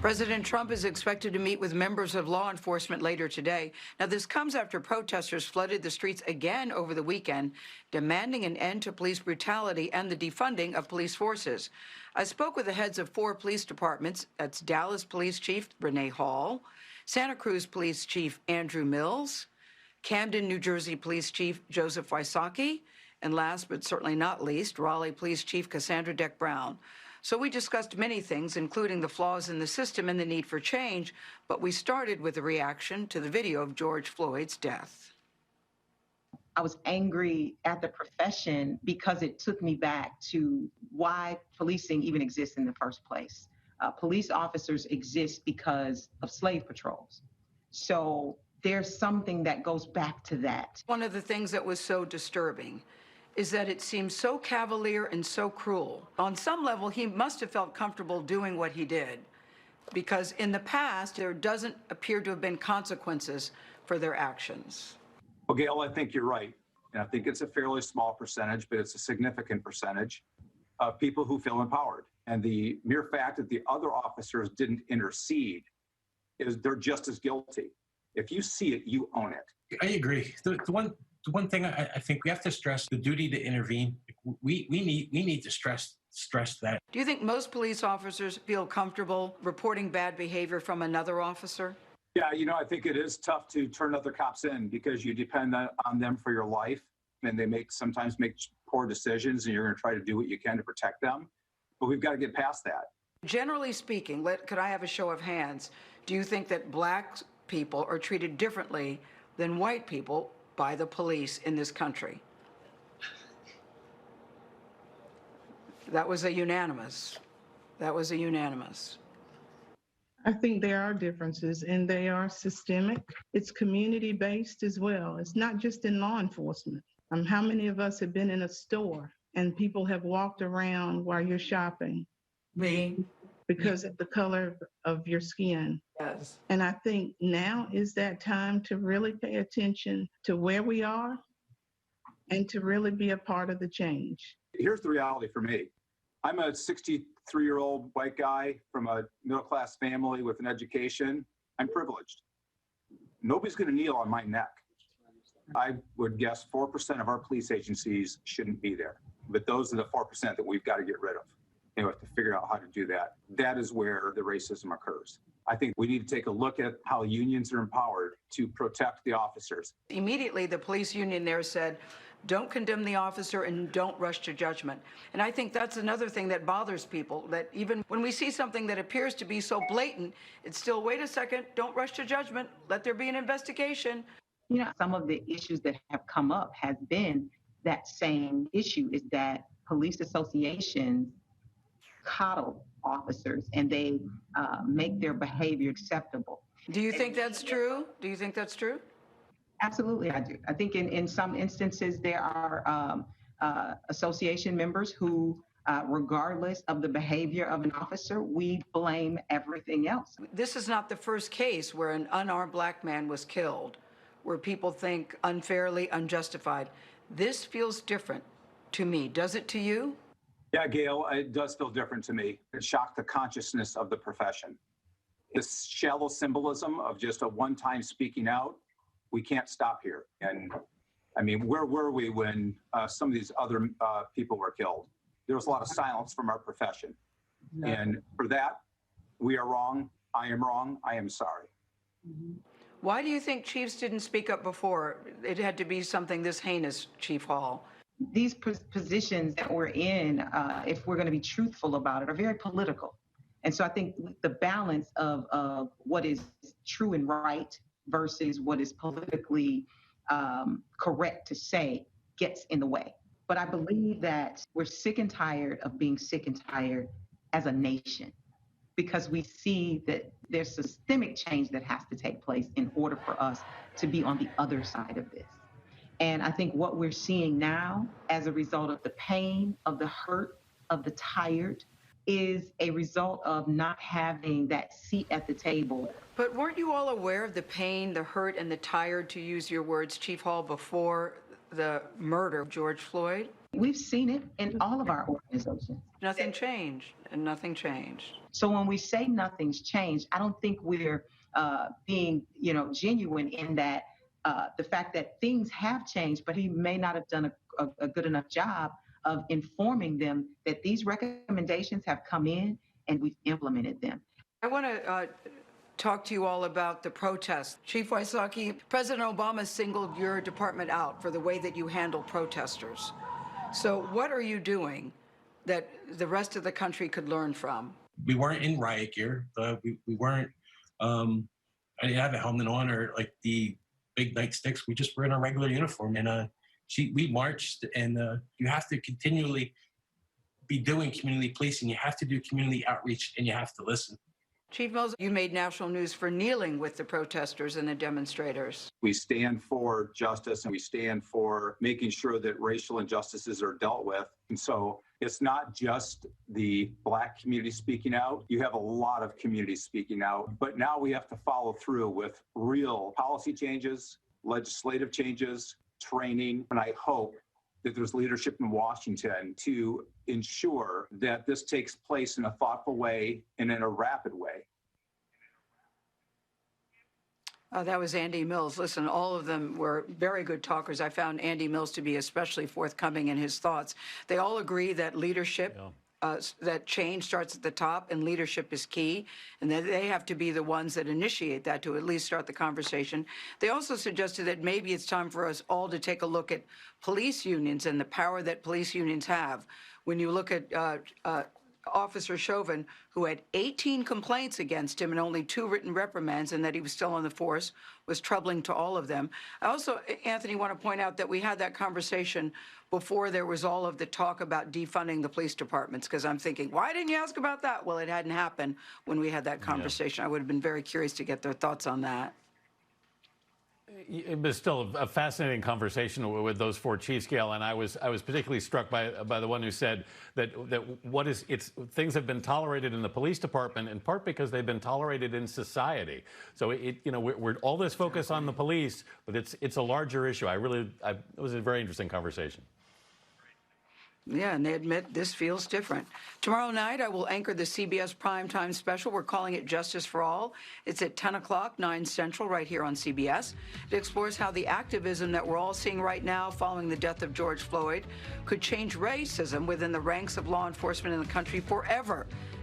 President Trump is expected to meet with members of law enforcement later today. Now, this comes after protesters flooded the streets again over the weekend, demanding an end to police brutality and the defunding of police forces. I spoke with the heads of 4 police departments. That's Dallas Police Chief Renee Hall, Santa Cruz Police Chief Andrew Mills, Camden, New Jersey Police Chief Joseph Wysocki, and last but certainly not least, Raleigh Police Chief Cassandra Deck Brown. So we discussed many things, including the flaws in the system and the need for change, but we started with a reaction to the video of George Floyd's death. I was angry at the profession because it took me back to why policing even exists in the first place. Police officers exist because of slave patrols. So there's something that goes back to that. One of the things that was so disturbing is that it seems so cavalier and so cruel. On some level, he must have felt comfortable doing what he did, because in the past, there doesn't appear to have been consequences for their actions. Well, Gayle, I think you're right. And I think it's a fairly small percentage, but it's a significant percentage of people who feel empowered. And the mere fact that the other officers didn't intercede is they're just as guilty. If you see it, you own it. I agree. The one thing I think we have to stress, the duty to intervene. We need to stress that. Do you think most police officers feel comfortable reporting bad behavior from another officer? Yeah, I think it is tough to turn other cops in because you depend on them for your life, and they sometimes make poor decisions, and you're going to try to do what you can to protect them. But we've got to get past that. Generally speaking, could I have a show of hands? Do you think that black people are treated differently than white people by the police in this country? That was a unanimous. I think there are differences, and they are systemic. It's community-based as well. It's not just in law enforcement. How many of us have been in a store and people have walked around while you're shopping? Me. Because of the color of your skin. Yes. And I think now is that time to really pay attention to where we are and to really be a part of the change. Here's the reality for me. I'm a 63-year-old white guy from a middle-class family with an education. I'm privileged. Nobody's going to kneel on my neck. I would guess 4% of our police agencies shouldn't be there. But those are the 4% that we've got to get rid of. We have to figure out how to do that. That is where the racism occurs. I think we need to take a look at how unions are empowered to protect the officers. Immediately, the police union there said, don't condemn the officer and don't rush to judgment. And I think that's another thing that bothers people, that even when we see something that appears to be so blatant, it's still, wait a second, don't rush to judgment, let there be an investigation. Some of the issues that have come up has been that same issue, is that police associations coddle officers and they make their behavior acceptable. Do you think that's true? Do you think that's true? Absolutely, I do. I think in some instances there are association members who, regardless of the behavior of an officer, we blame everything else. This is not the first case where an unarmed black man was killed, where people think unfairly, unjustified. This feels different to me. Does it to you? Yeah, Gayle, it does feel different to me. It shocked the consciousness of the profession. This shallow symbolism of just a one-time speaking out, we can't stop here. And I mean, where were we when some of these other people were killed? There was a lot of silence from our profession. And for that, we are wrong. I am wrong. I am sorry. Why do you think chiefs didn't speak up before? It had to be something this heinous, Chief Hall. These positions that we're in, if we're going to be truthful about it, are very political. And so I think the balance of what is true and right versus what is politically correct to say gets in the way. But I believe that we're sick and tired of being sick and tired as a nation, because we see that there's systemic change that has to take place in order for us to be on the other side of this. And I think what we're seeing now, as a result of the pain, of the hurt, of the tired, is a result of not having that seat at the table. But weren't you all aware of the pain, the hurt, and the tired, to use your words, Chief Hall, before the murder of George Floyd? We've seen it in all of our organizations. Nothing changed, and nothing changed. So when we say nothing's changed, I don't think we're being, genuine in that the fact that things have changed, but he may not have done a good enough job of informing them that these recommendations have come in and we've implemented them. I want to talk to you all about the protests. Chief Wysocki, President Obama singled your department out for the way that you handle protesters. So what are you doing that the rest of the country could learn from? We weren't in riot gear. We weren't, I didn't have a helmet on or like the big nightsticks. We just were in our regular uniform. And we marched, and you have to continually be doing community policing. You have to do community outreach, and you have to listen. Chief Mills, you made national news for kneeling with the protesters and the demonstrators. We stand for justice, and we stand for making sure that racial injustices are dealt with. And so it's not just the Black community speaking out. You have a lot of communities speaking out. But now we have to follow through with real policy changes, legislative changes, training. And I hope that there's leadership in Washington to ensure that this takes place in a thoughtful way and in a rapid way. That was Andy Mills. Listen, all of them were very good talkers. I found Andy Mills to be especially forthcoming in his thoughts. They all agree that leadership, that change starts at the top, and leadership is key, and that they have to be the ones that initiate that to at least start the conversation. They also suggested that maybe it's time for us all to take a look at police unions and the power that police unions have. When you look at Officer Chauvin, who had 18 complaints against him and only 2 written reprimands, and that he was still on the force, was troubling to all of them. I also, Anthony, want to point out that we had that conversation before there was all of the talk about defunding the police departments, because I'm thinking, why didn't you ask about that? Well, it hadn't happened when we had that conversation. I would have been very curious to get their thoughts on that. It was still a fascinating conversation with those 4 chiefs, Gayle, and I was particularly struck by the one who said that things have been tolerated in the police department in part because they've been tolerated in society. So we're all this focus on the police, but it's a larger issue. It was a very interesting conversation. Yeah, and they admit this feels different. Tomorrow night, I will anchor the CBS Primetime Special. We're calling it Justice for All. It's at 10 o'clock, 9 Central, right here on CBS. It explores how the activism that we're all seeing right now following the death of George Floyd could change racism within the ranks of law enforcement in the country forever.